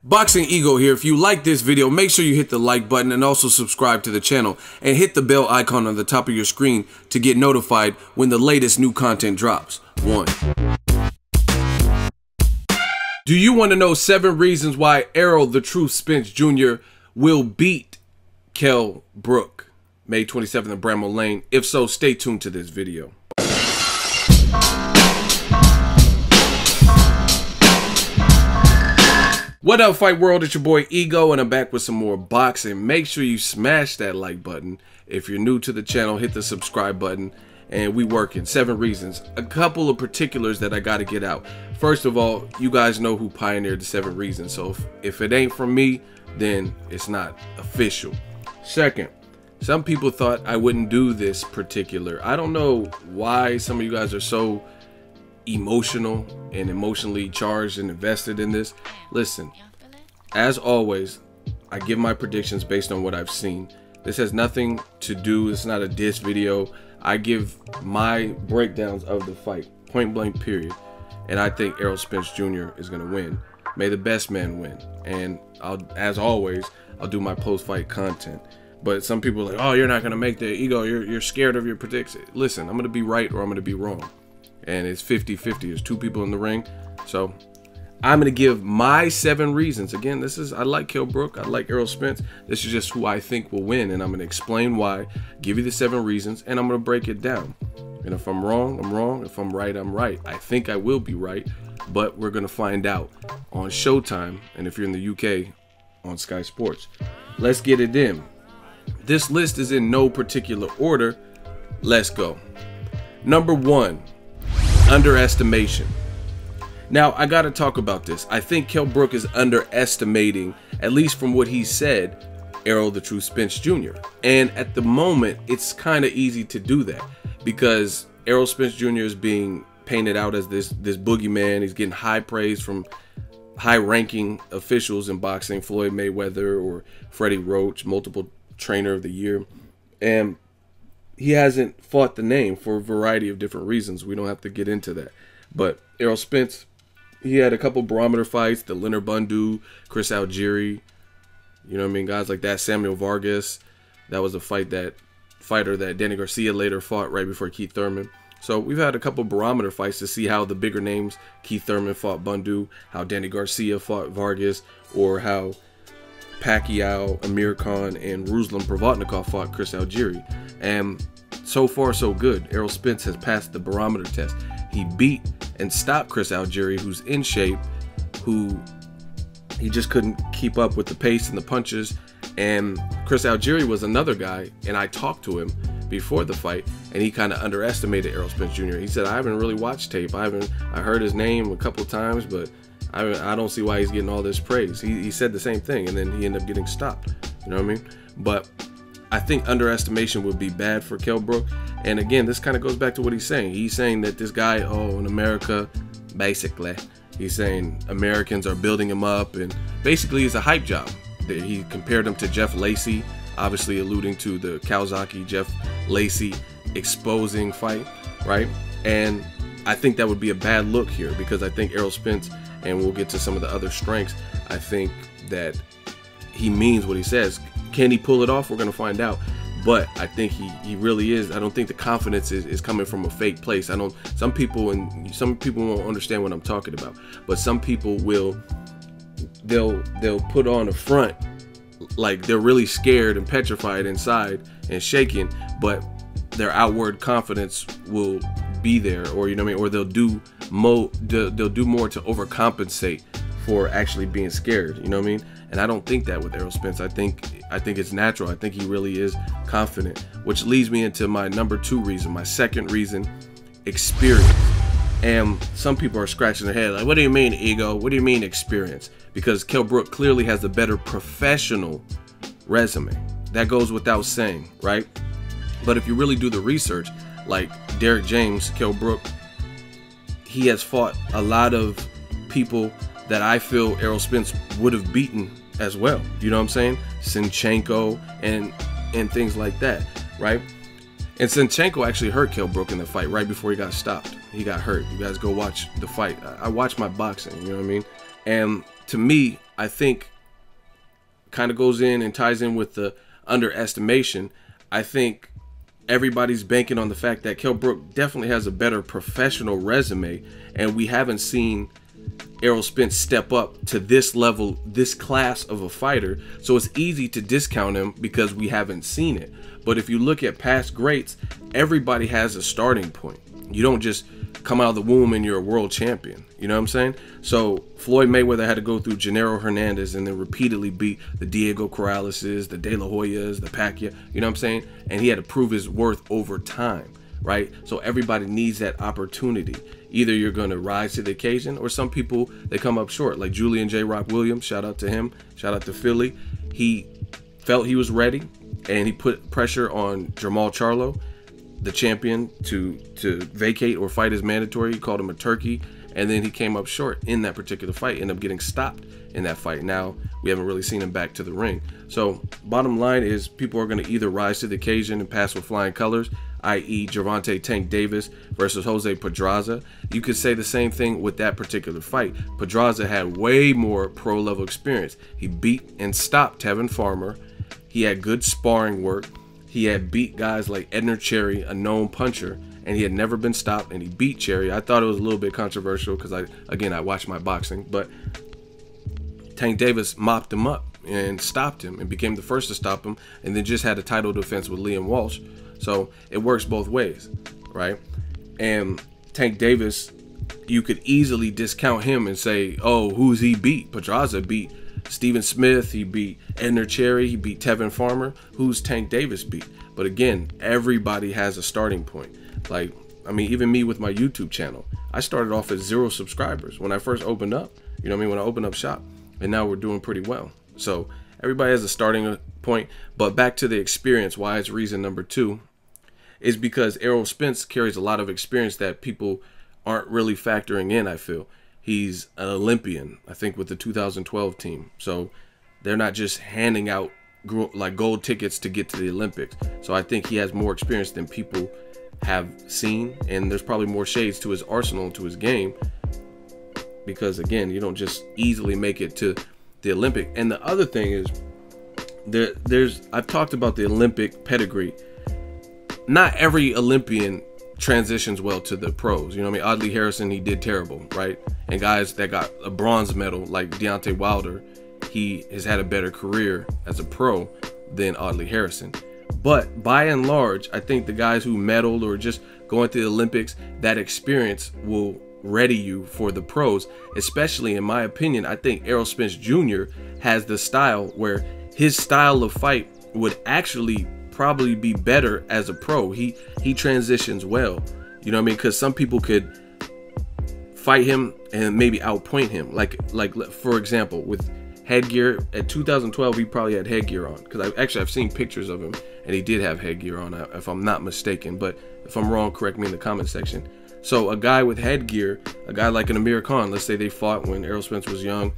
Boxingego here. If you like this video, make sure you hit the like button and also subscribe to the channel and hit the bell icon on the top of your screen to get notified when the latest new content drops. 1. Do you want to know 7 reasons why Errol "The Truth" Spence Jr. will beat Kell Brook May 27th in Bramall Lane? If so, stay tuned to this video. What up, Fight World? It's your boy Ego, and I'm back with some more boxing. Make sure you smash that like button. If you're new to the channel, hit the subscribe button. And we working 7 reasons. A couple of particulars that I got to get out. First of all, you guys know who pioneered the 7 reasons. So if it ain't from me, then it's not official. Second, some people thought I wouldn't do this particular. I don't know why some of you guys are so emotional and emotionally charged and invested in this. Listen, as always, I give my predictions based on what I've seen. This has nothing to do, it's not a diss video. I give my breakdowns of the fight, point blank period. And I think Errol Spence Jr. is gonna win. May the best man win. And as always, I'll do my post-fight content. But some people are like, oh, you're not gonna make the Ego, you're scared of your predictions. Listen, I'm gonna be right or I'm gonna be wrong. And it's 50-50. There's 2 people in the ring. So I'm going to give my 7 reasons. Again, I like Kell Brook. I like Errol Spence. This is just who I think will win. And I'm going to explain why, give you the 7 reasons, and I'm going to break it down. And if I'm wrong, I'm wrong. If I'm right, I'm right. I think I will be right, but we're going to find out on Showtime. And if you're in the UK, on Sky Sports. Let's get it in. This list is in no particular order. Let's go. Number 1. Underestimation. Now, I got to talk about this. I think Kell Brook is underestimating, at least from what he said, Errol "The Truth" Spence Jr. And at the moment, it's kind of easy to do that because Errol Spence Jr. is being painted out as this boogeyman. He's getting high praise from high-ranking officials in boxing, Floyd Mayweather or Freddie Roach, multiple trainer of the year. And he hasn't fought the name for a variety of different reasons. We don't have to get into that. But Errol Spence, he had a couple barometer fights, the Leonard Bundu, Chris Algieri, you know what I mean, guys like that, Samuel Vargas. That was a fighter that Danny Garcia later fought right before Keith Thurman. So we've had a couple barometer fights to see how the bigger names, Keith Thurman fought Bundu, how Danny Garcia fought Vargas, or how Pacquiao, Amir Khan, and Ruslan Provodnikov fought Chris Algieri. And so far, so good. Errol Spence has passed the barometer test. He beat and stopped Chris Algieri, who's in shape, who he just couldn't keep up with the pace and the punches. And Chris Algieri was another guy, and I talked to him before the fight, and he kind of underestimated Errol Spence Jr. He said, I haven't really watched tape. I heard his name a couple of times, but I don't see why he's getting all this praise. He said the same thing, and then he ended up getting stopped. You know what I mean? But I think underestimation would be bad for Kell Brook. And again, this kind of goes back to what he's saying. He's saying that this guy, in America, basically, he's saying Americans are building him up, and basically he's a hype job. He compared him to Jeff Lacey, obviously alluding to the Kawasaki Jeff Lacey exposing fight, right? And I think that would be a bad look here because I think Errol Spence, and we'll get to some of the other strengths, I think that he means what he says. Can he pull it off? We're going to find out. But I think he really is. I don't think the confidence is coming from a fake place. Some people won't understand what I'm talking about. But some people they'll put on a front like they're really scared and petrified inside and shaking, but their outward confidence will be there, or you know what I mean, or they'll do more to overcompensate for actually being scared, you know what I mean? And I don't think that with Errol Spence. I think it's natural. I think he really is confident, which leads me into my number 2 reason, my second reason, experience. And some people are scratching their head like, what do you mean, Ego? What do you mean experience? Because Kell Brook clearly has a better professional resume. That goes without saying, right? But if you really do the research, like Derek James, Kell Brook, he has fought a lot of people that I feel Errol Spence would have beaten as well. You know what I'm saying? Sinchenko and things like that, right? And Sinchenko actually hurt Kell Brook in the fight right before he got stopped. He got hurt. You guys go watch the fight. I watch my boxing, you know what I mean? And to me, I think kind of goes in and ties in with the underestimation. I think everybody's banking on the fact that Kell Brook definitely has a better professional resume, and we haven't seen Errol Spence step up to this level, this class of a fighter. So it's easy to discount him because we haven't seen it. But if you look at past greats, everybody has a starting point. You don't just come out of the womb and you're a world champion. You know what I'm saying? So Floyd Mayweather had to go through Gennaro Hernandez and then repeatedly beat the Diego Corraleses, the De La Hoyas, the Pacquiao. You know what I'm saying? And he had to prove his worth over time, right? So everybody needs that opportunity. Either you're going to rise to the occasion, or some people, they come up short. Like Julian J. Rock Williams, shout out to him. Shout out to Philly. He felt he was ready, and he put pressure on Jermall Charlo, the champion, to vacate or fight as mandatory. He called him a turkey, and then he came up short in that particular fight, ended up getting stopped in that fight. Now we haven't really seen him back to the ring. So bottom line is, people are going to either rise to the occasion and pass with flying colors, i.e. Gervonta Tank Davis versus Jose Pedraza. You could say the same thing with that particular fight. Pedraza had way more pro level experience. He beat and stopped Tevin Farmer. He had good sparring work. He had beat guys like Edner Cherry, a known puncher, and he had never been stopped, and he beat Cherry. I thought it was a little bit controversial because I watch my boxing, but Tank Davis mopped him up and stopped him and became the first to stop him, and then just had a title defense with Liam Walsh. So it works both ways, right? And Tank Davis, you could easily discount him and say, oh, who's he beat? Pedraza beat Stephen Smith, he beat Edner Cherry, he beat Tevin Farmer. Who's Tank Davis beat? But again, everybody has a starting point. Like, I mean, even me with my YouTube channel, I started off at 0 subscribers when I first opened up, you know what I mean, when I opened up shop, and now we're doing pretty well. So everybody has a starting point. But back to the experience, why it's reason number 2 is because Errol Spence carries a lot of experience that people aren't really factoring in, I feel. He's an Olympian, I think, with the 2012 team. So they're not just handing out like gold tickets to get to the Olympics. So I think he has more experience than people have seen, and there's probably more shades to his arsenal and to his game, because again, you don't just easily make it to the Olympic. And the other thing is, I've talked about the Olympic pedigree. Not every Olympian transitions well to the pros. You know what I mean? Audley Harrison, he did terrible, right? And guys that got a bronze medal, like Deontay Wilder, he has had a better career as a pro than Audley Harrison. But by and large, I think the guys who medaled or just going to the Olympics, that experience will ready you for the pros. Especially, in my opinion, I think Errol Spence Jr. has the style where his style of fight would actually probably be better as a pro. He transitions well, you know what I mean? Because some people could fight him and maybe outpoint him. Like for example, with headgear at 2012, he probably had headgear on, because I've seen pictures of him and he did have headgear on, if I'm not mistaken. But if I'm wrong, correct me in the comment section. So a guy with headgear, a guy like an Amir Khan, let's say they fought when Errol Spence was young,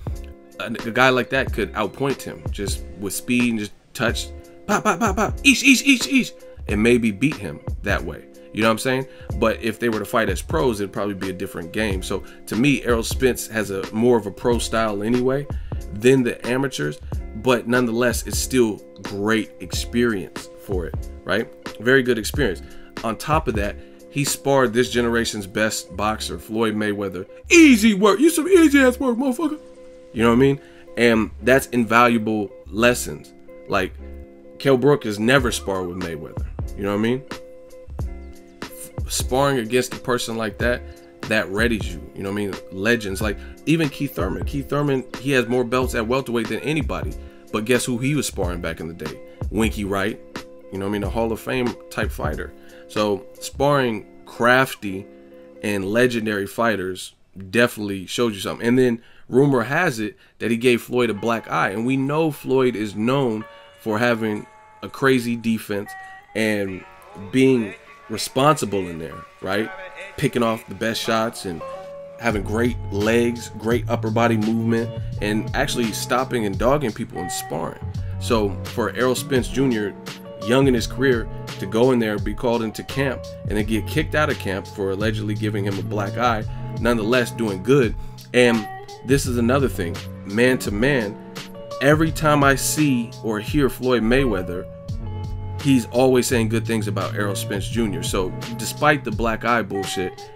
a guy like that could outpoint him just with speed and just touch. Pop, pop, pop, pop, each, and maybe beat him that way. You know what I'm saying? But if they were to fight as pros, it'd probably be a different game. So to me, Errol Spence has a more of a pro style anyway than the amateurs, but nonetheless, it's still great experience for it, right? Very good experience. On top of that, he sparred this generation's best boxer, Floyd Mayweather. Easy work. You some easy ass work, motherfucker. You know what I mean? And that's invaluable lessons. Like, Kell Brook has never sparred with Mayweather. You know what I mean? Sparring against a person like that readies you. You know what I mean? Legends. Like, even Keith Thurman. Keith Thurman, he has more belts at welterweight than anybody. But guess who he was sparring back in the day? Winky Wright. You know what I mean? A Hall of Fame type fighter. So sparring crafty and legendary fighters definitely shows you something. And then rumor has it that he gave Floyd a black eye. And we know Floyd is known for having a crazy defense and being responsible in there, right? Picking off the best shots and having great legs, great upper body movement, and actually stopping and dogging people in sparring. So for Errol Spence Jr., young in his career, to go in there and be called into camp and then get kicked out of camp for allegedly giving him a black eye, nonetheless doing good. And this is another thing. man to man, every time I see or hear Floyd Mayweather, he's always saying good things about Errol Spence Jr. So despite the black eye bullshit,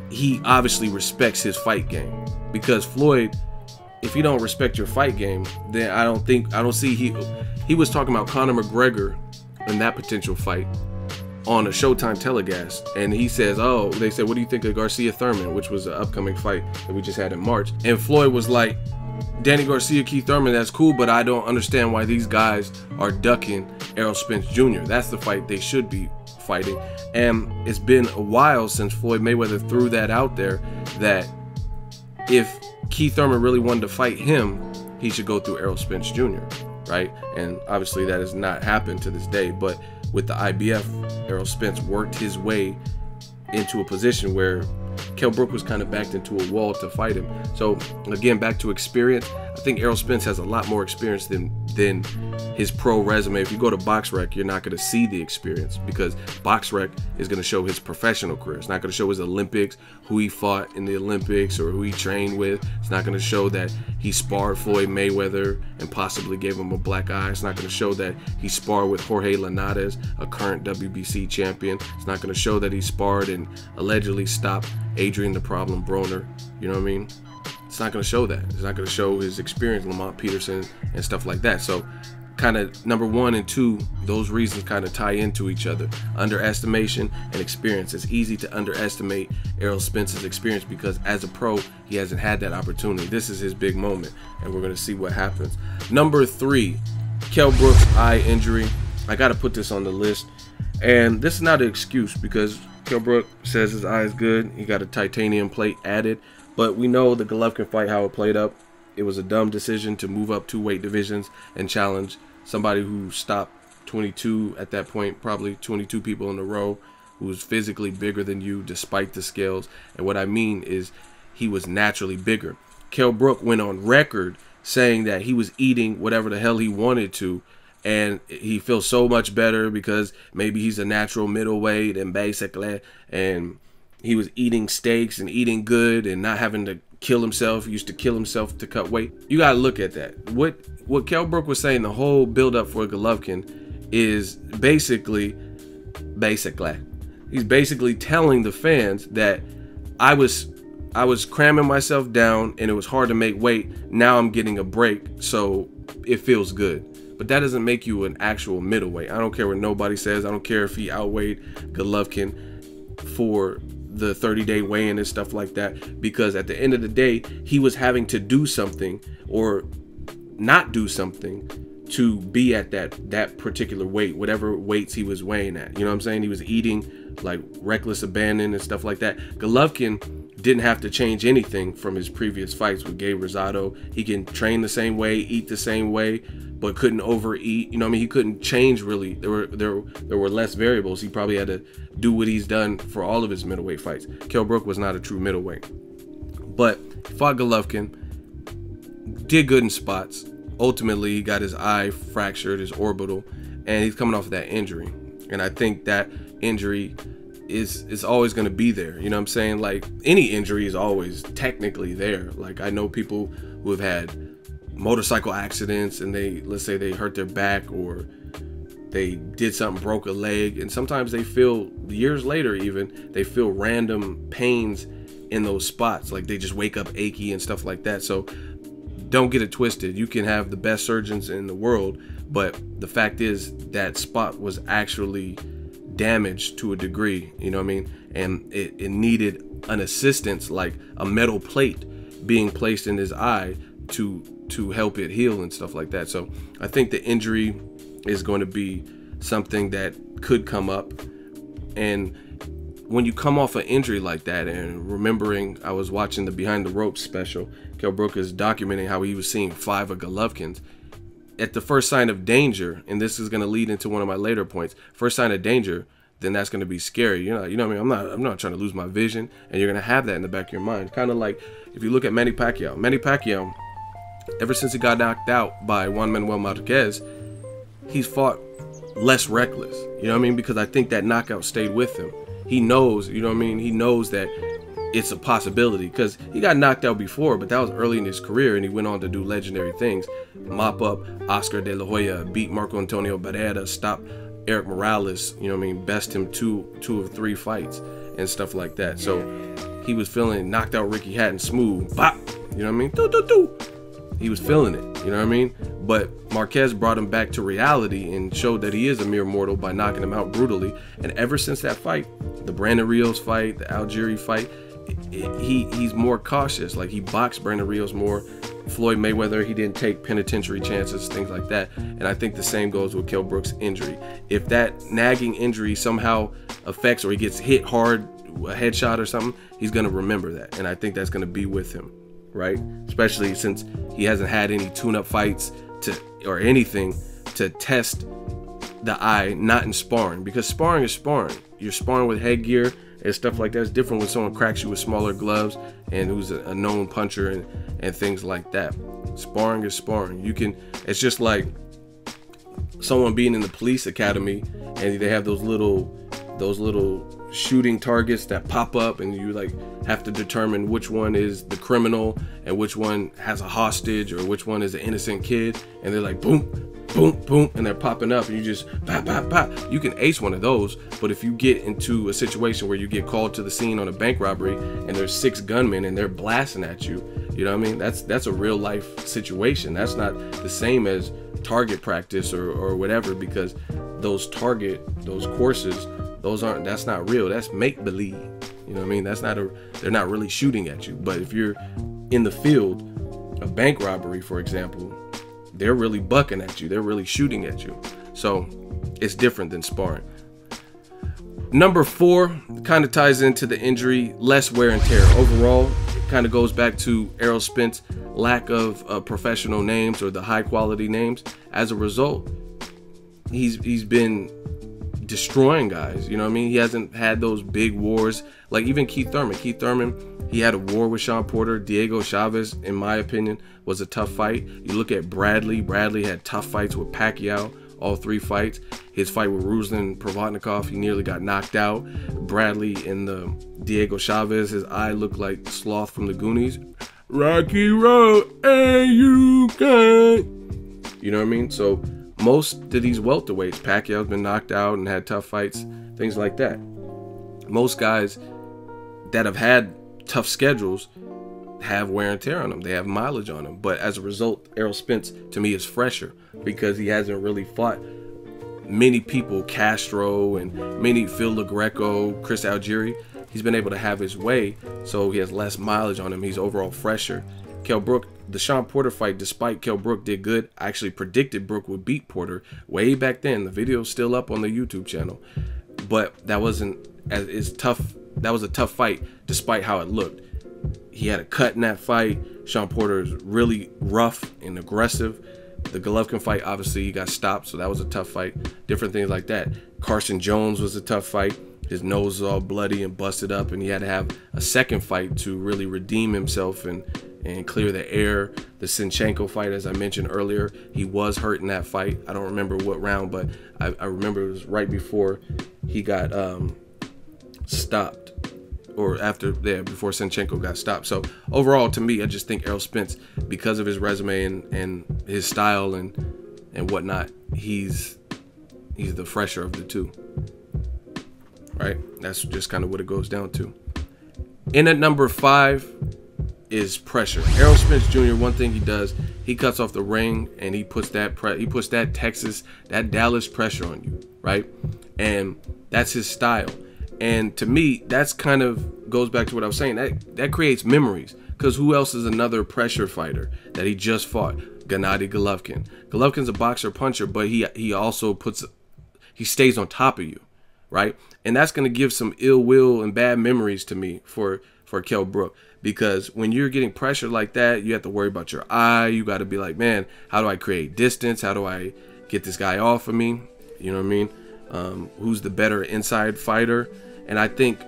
he obviously respects his fight game. Because Floyd, if you don't respect your fight game, then I don't see he was talking about Conor McGregor in that potential fight on a Showtime telecast, and he says, oh, they said, what do you think of Garcia Thurman, which was an upcoming fight that we just had in March? And Floyd was like, Danny Garcia, Keith Thurman, that's cool, but I don't understand why these guys are ducking Errol Spence Jr. That's the fight they should be fighting. And it's been a while since Floyd Mayweather threw that out there, that if Keith Thurman really wanted to fight him, he should go through Errol Spence Jr., right? And obviously that has not happened to this day, but with the IBF, Errol Spence worked his way into a position where Kell Brook was kind of backed into a wall to fight him. So again, back to experience, I think Errol Spence has a lot more experience than his pro resume. If you go to BoxRec, you're not going to see the experience, because BoxRec is going to show his professional career. It's not going to show his Olympics, who he fought in the Olympics or who he trained with. It's not going to show that he sparred Floyd Mayweather and possibly gave him a black eye. It's not going to show that he sparred with Jorge Linares, a current WBC champion. It's not going to show that he sparred and allegedly stopped Adrian the Problem Broner. You know what I mean? It's not going to show that. It's not going to show his experience, Lamont Peterson and stuff like that. So kind of number 1 and 2, those reasons kind of tie into each other. Underestimation and experience. It's easy to underestimate Errol Spence's experience because as a pro, he hasn't had that opportunity. This is his big moment, and we're going to see what happens. Number 3, Kell Brook's eye injury. I got to put this on the list. And this is not an excuse, because Kell Brook says his eye is good. He got a titanium plate added. But we know the Golovkin fight, how it played up. It was a dumb decision to move up 2 weight divisions and challenge somebody who stopped 22 at that point, probably 22 people in a row, who was physically bigger than you despite the scales. And what I mean is he was naturally bigger. Kell Brook went on record saying that he was eating whatever the hell he wanted to, and he feels so much better because maybe he's a natural middleweight and basically, and he was eating steaks and eating good and not having to kill himself. He used to kill himself to cut weight. You got to look at that. What Kell Brook was saying, the whole build up for Golovkin, is basically, he's basically telling the fans that I was cramming myself down and it was hard to make weight. Now I'm getting a break, so it feels good. But that doesn't make you an actual middleweight. I don't care what nobody says. I don't care if he outweighed Golovkin for the 30-day weigh-in and stuff like that, because at the end of the day, he was having to do something or not do something to be at that particular weight, whatever weights he was weighing at. You know what I'm saying? He was eating like reckless abandon and stuff like that. Golovkin didn't have to change anything from his previous fights with Gabe Rosado. He can train the same way, eat the same way, but couldn't overeat. You know what I mean? He couldn't change really. There were less variables. He probably had to do what he's done for all of his middleweight fights. Kell Brook was not a true middleweight, but fought Golovkin, did good in spots. Ultimately, he got his eye fractured, his orbital, and he's coming off of that injury. And I think that injury is always going to be there. You know what I'm saying? Like, any injury is always technically there. Like, I know people who have had motorcycle accidents and let's say they hurt their back or they did something, broke a leg, and sometimes they feel, years later even, they feel random pains in those spots. Like, they just wake up achy and stuff like that. So don't get it twisted. You can have the best surgeons in the world, but the fact is that spot was actually damaged to a degree, you know what I mean? And it needed an assistance, like a metal plate being placed in his eye to help it heal and stuff like that. So I think the injury is going to be something that could come up. And when you come off an injury like that, and remembering, I was watching the Behind the Ropes special, Kell Brook is documenting how he was seeing 5 of Golovkin's. At the first sign of danger, and this is going to lead into one of my later points, first sign of danger, then that's going to be scary. You know what I mean? I'm not trying to lose my vision, and you're going to have that in the back of your mind. Kind of like if you look at Manny Pacquiao, ever since he got knocked out by Juan Manuel Marquez, he's fought less reckless. You know what I mean? Because I think that knockout stayed with him. He knows, you know what I mean? He knows that it's a possibility, because he got knocked out before, but that was early in his career, and he went on to do legendary things. Mop up Oscar De La Hoya, beat Marco Antonio Barrera, stop Eric Morales, you know what I mean, best him two of 3 fights and stuff like that. So he was feeling, knocked out Ricky Hatton smooth, bop, you know what I mean, doo, doo, doo. He was feeling it, you know what I mean? But Marquez brought him back to reality and showed that he is a mere mortal by knocking him out brutally. And ever since that fight, the Brandon Rios fight, the Algieri fight, he's more cautious. Like, he boxed Brandon Rios more. Floyd Mayweather, he didn't take penitentiary chances, things like that. And I think the same goes with Kell Brook's injury. If that nagging injury somehow affects, or he gets hit hard, a headshot or something, he's going to remember that. And I think that's going to be with him, right? Especially since he hasn't had any tune-up fights or anything to test the eye, not in sparring, because sparring is sparring. You're sparring with headgear and stuff like that. It's different when someone cracks you with smaller gloves and who's a known puncher and things like that. Sparring is sparring. It's just like someone being in the police academy and they have those little shooting targets that pop up, and you like have to determine which one is the criminal and which one has a hostage or which one is an innocent kid, and they're like boom, boom, boom, and they're popping up, and you just pop, pop, pop. You can ace one of those, but if you get into a situation where you get called to the scene on a bank robbery and there's 6 gunmen and they're blasting at you, you know what I mean? That's a real life situation. That's not the same as target practice or whatever, because those courses, that's not real. That's make believe. You know what I mean? They're not really shooting at you. But if you're in the field, a bank robbery, for example, they're really bucking at you. They're really shooting at you. So it's different than sparring. Number 4 kind of ties into the injury, less wear and tear. Overall, it kind of goes back to Errol Spence, lack of professional names or the high quality names. As a result, he's been destroying guys, you know what I mean? He hasn't had those big wars like even Keith Thurman, he had a war with Sean Porter. Diego Chavez, in my opinion, was a tough fight. You look at Bradley had tough fights with Pacquiao, all 3 fights. His fight with Ruslan Provodnikov, he nearly got knocked out. Bradley in the Diego Chavez, his eye looked like Sloth from the Goonies. Rocky Road, and you can. You know what I mean? So most of these welterweights, Pacquiao's been knocked out and had tough fights, things like that. Most guys that have had tough schedules have wear and tear on them. They have mileage on them. But as a result, Errol Spence, to me, is fresher because he hasn't really fought many people, Castro and many Phil LaGreco, Chris Algieri. He's been able to have his way, so he has less mileage on him. He's overall fresher. Kell Brook, the Sean Porter fight, despite Kell Brook did good, I actually predicted Brook would beat Porter way back then. The video's still up on the YouTube channel. But that wasn't as tough. That was a tough fight despite how it looked. He had a cut in that fight. Sean Porter is really rough and aggressive. The Golovkin fight, obviously, he got stopped, so that was a tough fight. Different things like that. Carson Jones was a tough fight. His nose was all bloody and busted up, and he had to have a second fight to really redeem himself and clear the air. The Sinchenko fight, as I mentioned earlier, he was hurt in that fight. I don't remember what round, but I remember it was right before he got stopped, or after there, before Sinchenko got stopped. So overall, to me, I just think Errol Spence, because of his resume and his style and whatnot, he's the fresher of the two. Right? That's just kind of what it goes down to. In at number 5 is pressure. Errol Spence Jr., one thing he does, he cuts off the ring and he puts that Texas, that Dallas pressure on you, right? And that's his style. And to me, that's kind of goes back to what I was saying. That creates memories, because who else is another pressure fighter that he just fought? Gennady Golovkin. Golovkin's a boxer puncher, but he also he stays on top of you, right? And that's going to give some ill will and bad memories to me for Kell Brook, because when you're getting pressured like that, you have to worry about your eye. You got to be like, man, how do I create distance? How do I get this guy off of me? You know what I mean? Who's the better inside fighter? And I think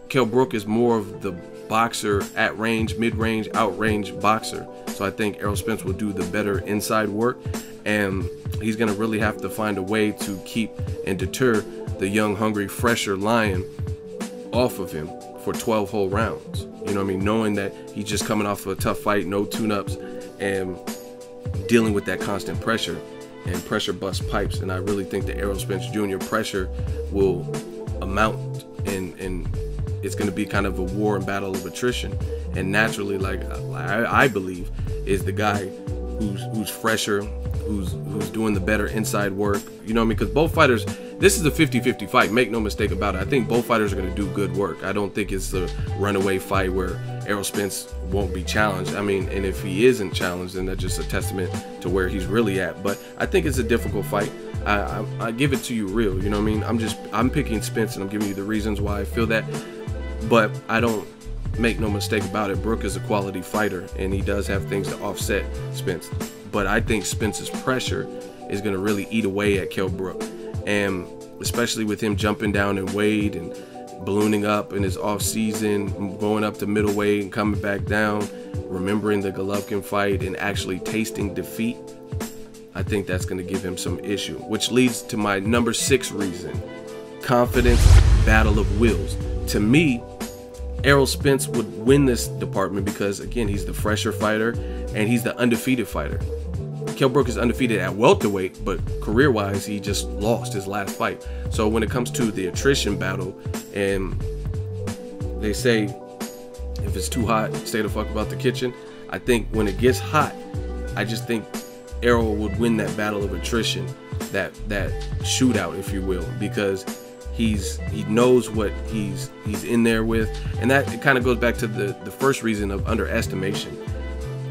Kell Brook is more of the boxer at range, mid-range, out-range boxer. So I think Errol Spence will do the better inside work, and he's going to really have to find a way to keep and deter the young, hungry, fresher lion off of him for 12 whole rounds. You know what I mean? Knowing that he's just coming off of a tough fight, no tune-ups, and dealing with that constant pressure, and pressure busts pipes. And I really think the Errol Spence Jr. pressure will amount, and it's going to be kind of a war and battle of attrition. And naturally, like I believe, is the guy who's fresher, who's doing the better inside work. You know what I mean? Because both fighters, this is a 50-50 fight. Make no mistake about it. I think both fighters are going to do good work. I don't think it's a runaway fight where Errol Spence won't be challenged. I mean, and if he isn't challenged, then that's just a testament to where he's really at. But I think it's a difficult fight. I give it to you real. You know what I mean? I'm picking Spence, and I'm giving you the reasons why I feel that. But I don't make no mistake about it. Brook is a quality fighter, and he does have things to offset Spence. But I think Spence's pressure is going to really eat away at Kell Brook. And especially with him jumping down in weight and ballooning up in his off season, going up to middleweight and coming back down, remembering the Golovkin fight and actually tasting defeat, I think that's going to give him some issue, which leads to my number 6 reason: confidence, battle of wills. To me, Errol Spence would win this department because, again, he's the fresher fighter and he's the undefeated fighter. Kell Brook is undefeated at welterweight, but career-wise, he just lost his last fight. So when it comes to the attrition battle, and they say if it's too hot, stay the fuck about the kitchen, I think when it gets hot, I just think Errol would win that battle of attrition, that shootout, if you will, because he knows what he's in there with. And that it kind of goes back to the first reason of underestimation.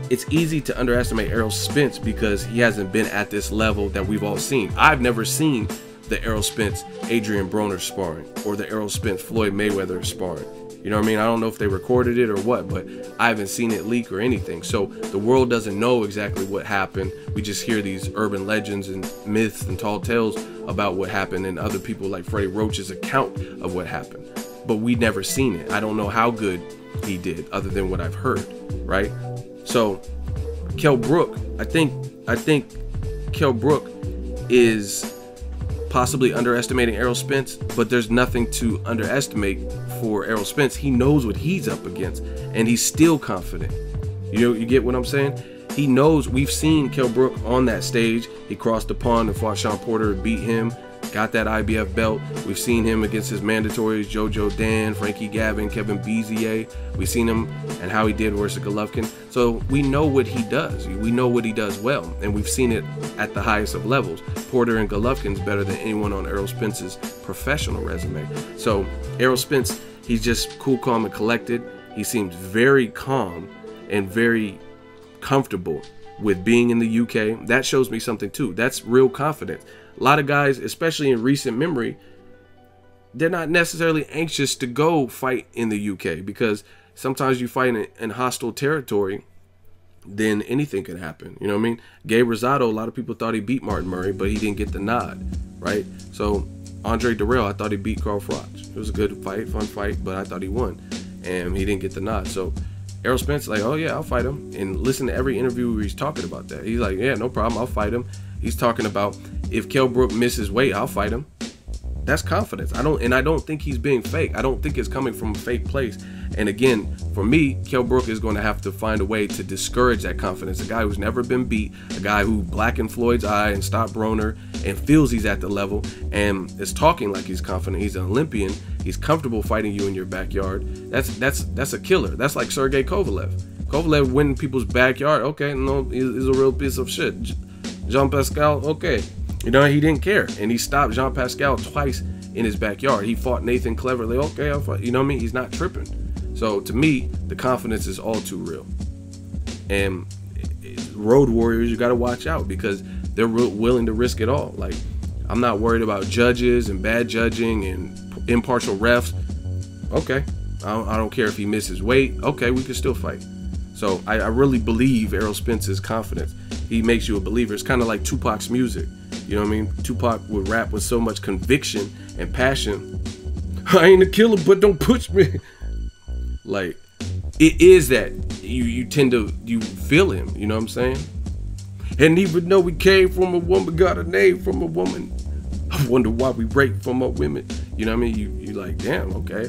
It's easy to underestimate Errol Spence because he hasn't been at this level that we've all seen. I've never seen the Errol Spence Adrian Broner sparring, or the Errol Spence Floyd Mayweather sparring. You know what I mean? I don't know if they recorded it or what, but I haven't seen it leak or anything. So the world doesn't know exactly what happened. We just hear these urban legends and myths and tall tales about what happened, and other people like Freddie Roach's account of what happened. But we never seen it. I don't know how good he did other than what I've heard, right? So Kell Brook, I think Kell Brook is possibly underestimating Errol Spence, but there's nothing to underestimate for Errol Spence. He knows what he's up against, and he's still confident. You get what I'm saying? He knows. We've seen Kell Brook on that stage. He crossed the pond and fought Sean Porter, beat him, got that IBF belt. We've seen him against his mandatories, Jojo Dan, Frankie Gavin, Kevin Bezier. We've seen him and how he did versus Golovkin. So we know what he does. We know what he does well, and we've seen it at the highest of levels. Porter and Golovkin's better than anyone on Errol Spence's professional resume. So Errol Spence, he's just cool, calm, and collected. He seems very calm and very comfortable with being in the UK. That shows me something too. That's real confidence. A lot of guys, especially in recent memory, they're not necessarily anxious to go fight in the UK, because sometimes you fight in hostile territory, then anything could happen. You know what I mean? Gabe Rosado, a lot of people thought he beat Martin Murray, but he didn't get the nod, right? So Andre Dirrell, I thought he beat Carl Froch. It was a good fight, fun fight, but I thought he won, and he didn't get the nod. So Errol Spence, like, oh yeah, I'll fight him. And listen to every interview where he's talking about that. He's like, yeah, no problem, I'll fight him. He's talking about, if Kell Brook misses weight, I'll fight him. That's confidence. I don't think he's being fake. I don't think it's coming from a fake place. And again, for me, Kell Brook is going to have to find a way to discourage that confidence. A guy who's never been beat, a guy who blackened Floyd's eye and stopped Broner and feels he's at the level and is talking like he's confident. He's an Olympian. He's comfortable fighting you in your backyard. That's a killer. That's like Sergey Kovalev. Kovalev went in people's backyard. Okay, no, he's a real piece of shit. Jean Pascal, okay. You know, he didn't care. And he stopped Jean Pascal twice in his backyard. He fought Nathan Cleverly. Okay, I'll fight. You know what I mean? He's not tripping. So to me, the confidence is all too real. And road warriors, you got to watch out, because they're willing to risk it all. Like, I'm not worried about judges and bad judging and impartial refs. Okay, I don't care if he misses weight. Okay, we can still fight. So I really believe Errol Spence's confidence. He makes you a believer. It's kind of like Tupac's music. You know what I mean? Tupac would rap with so much conviction and passion. I ain't a killer, but don't push me. Like, it is that you tend to, you feel him. You know what I'm saying? And even though we came from a woman, got a name from a woman, I wonder why we rape from our women. You know what I mean? You like, damn, okay.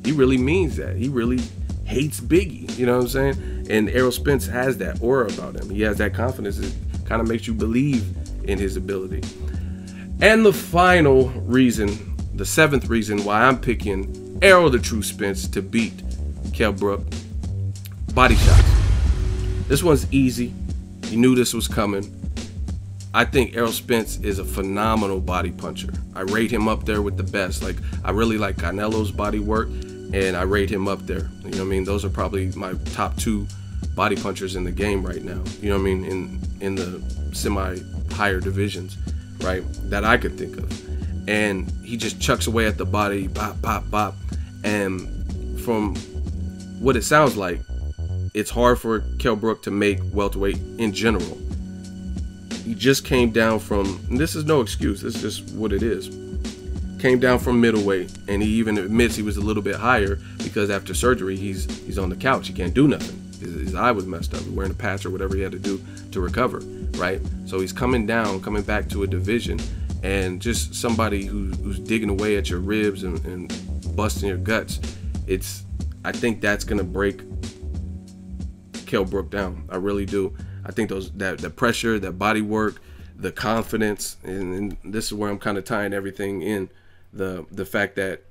he really means that. He really hates Biggie, you know what I'm saying? And Errol Spence has that aura about him. He has that confidence. It kind of makes you believe in his ability. And the final reason, the seventh reason why I'm picking Errol the True Spence to beat Kell Brook: body shots. This one's easy. You knew this was coming. I think Errol Spence is a phenomenal body puncher. I rate him up there with the best. Like, I really like Canelo's body work, and I rate him up there. You know what I mean? Those are probably my top 2 body punchers in the game right now. You know what I mean? In the semi-higher divisions, right? That I could think of. And he just chucks away at the body, bop, bop, bop. And from what it sounds like, it's hard for Kell Brook to make welterweight in general. He just came down from, and this is no excuse, this is just what it is. Came down from middleweight, and he even admits he was a little bit higher because after surgery, he's on the couch. He can't do nothing. His eye was messed up, wearing a patch or whatever he had to do to recover, right? So he's coming back to a division, and just somebody who's digging away at your ribs and busting your guts. I think that's gonna break Kell Brook down. I really do. I think that pressure, that body work, the confidence, and this is where I'm kind of tying everything in. The fact that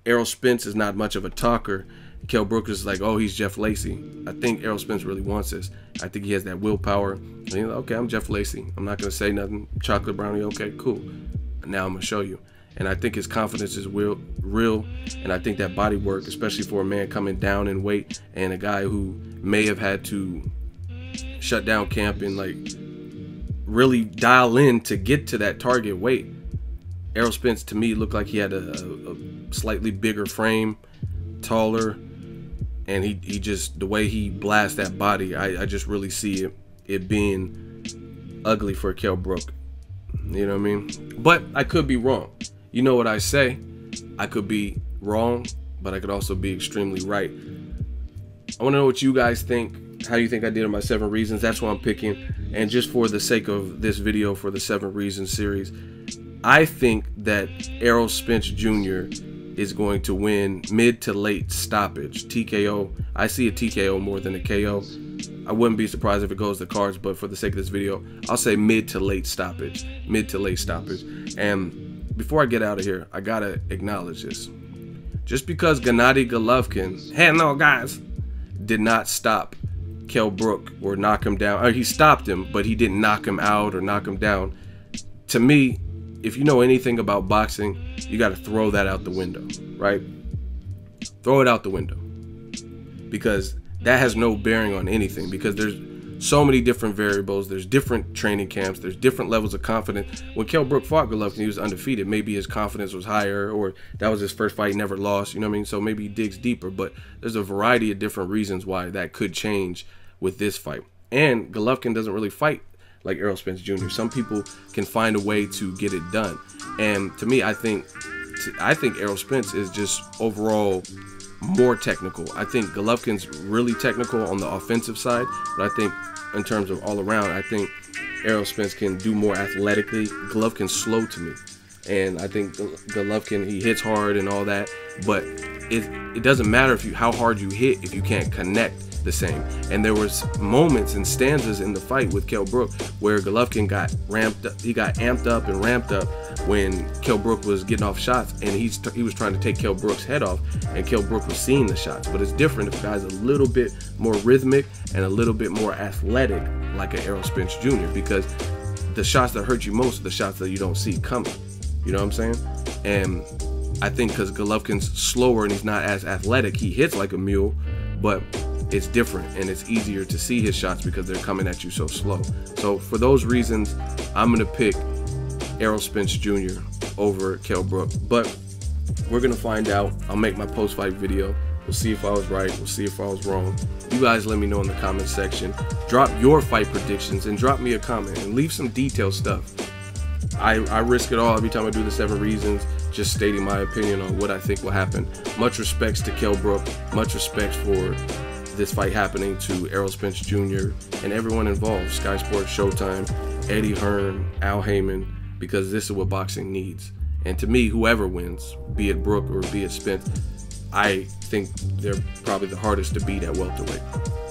Errol Spence is not much of a talker. Kell Brook is like, oh, he's Jeff Lacey. I think Errol Spence really wants this. I think he has that willpower. And he's like, okay, I'm Jeff Lacey. I'm not gonna say nothing. Chocolate brownie, okay, cool. Now I'm gonna show you. And I think his confidence is real, and I think that body work, especially for a man coming down in weight and a guy who may have had to shut down camp and like really dial in to get to that target weight. Errol Spence to me looked like he had a slightly bigger frame, taller, and he just, the way he blasts that body, I just really see it being ugly for Kell Brook. You know what I mean? But I could be wrong. You know what I say? I could be wrong, but I could also be extremely right. I want to know what you guys think. How you think I did in my 7 reasons? That's what I'm picking. And just for the sake of this video, for the 7 reasons series, I think that Errol Spence Jr. is going to win mid to late stoppage, TKO. I see a TKO more than a KO. I wouldn't be surprised if it goes to cards, but for the sake of this video, I'll say mid to late stoppage. Mid to late stoppage. And before I get out of here, I gotta acknowledge this. Just because Gennady Golovkin, hell no guys, did not stop Kell Brook or knock him down, or he stopped him, but he didn't knock him out or knock him down. To me, if you know anything about boxing, you got to throw that out the window, right? Throw it out the window, because that has no bearing on anything, because there's so many different variables. There's different training camps. There's different levels of confidence. When Kell Brook fought Golovkin, he was undefeated. Maybe his confidence was higher, or that was his first fight, he never lost. You know what I mean? So maybe he digs deeper, but there's a variety of different reasons why that could change with this fight. And Golovkin doesn't really fight like Errol Spence Jr. Some people can find a way to get it done. And to me, I think Errol Spence is just overall more technical. I think Golovkin's really technical on the offensive side, but I think in terms of all around, I think Errol Spence can do more athletically. Golovkin's slow to me, and I think Golovkin, he hits hard and all that, but it doesn't matter how hard you hit if you can't connect the same. And there was moments and stanzas in the fight with Kell Brook where Golovkin got ramped up. He got amped up and ramped up when Kell Brook was getting off shots, and he was trying to take Kell Brook's head off, and Kell Brook was seeing the shots. But it's different if a guy's a little bit more rhythmic and a little bit more athletic, like an Errol Spence Jr., because the shots that hurt you most are the shots that you don't see coming. You know what I'm saying? And I think because Golovkin's slower and he's not as athletic, he hits like a mule, but it's different and it's easier to see his shots because they're coming at you so slow. So for those reasons, I'm going to pick Errol Spence Jr. over Kell Brook. But we're going to find out. I'll make my post-fight video. We'll see if I was right. We'll see if I was wrong. You guys let me know in the comment section. Drop your fight predictions and drop me a comment and leave some detailed stuff. I risk it all every time I do the 7 reasons, just stating my opinion on what I think will happen. Much respects to Kell Brook. Much respect for this fight happening to Errol Spence Jr. and everyone involved. Sky Sports, Showtime, Eddie Hearn, Al Heyman, because this is what boxing needs. And to me, whoever wins, be it Brook or be it Spence, I think they're probably the hardest to beat at welterweight.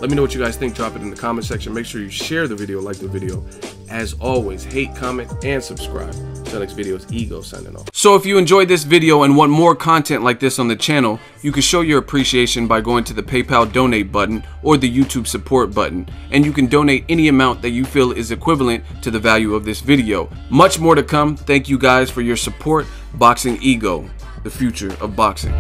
Let me know what you guys think. Drop it in the comment section. Make sure you share the video, like the video. As always, hate, comment, and subscribe. Until next video, it's Ego signing off. So if you enjoyed this video and want more content like this on the channel, you can show your appreciation by going to the PayPal donate button or the YouTube support button. And you can donate any amount that you feel is equivalent to the value of this video. Much more to come. Thank you guys for your support. Boxingego, the future of boxing.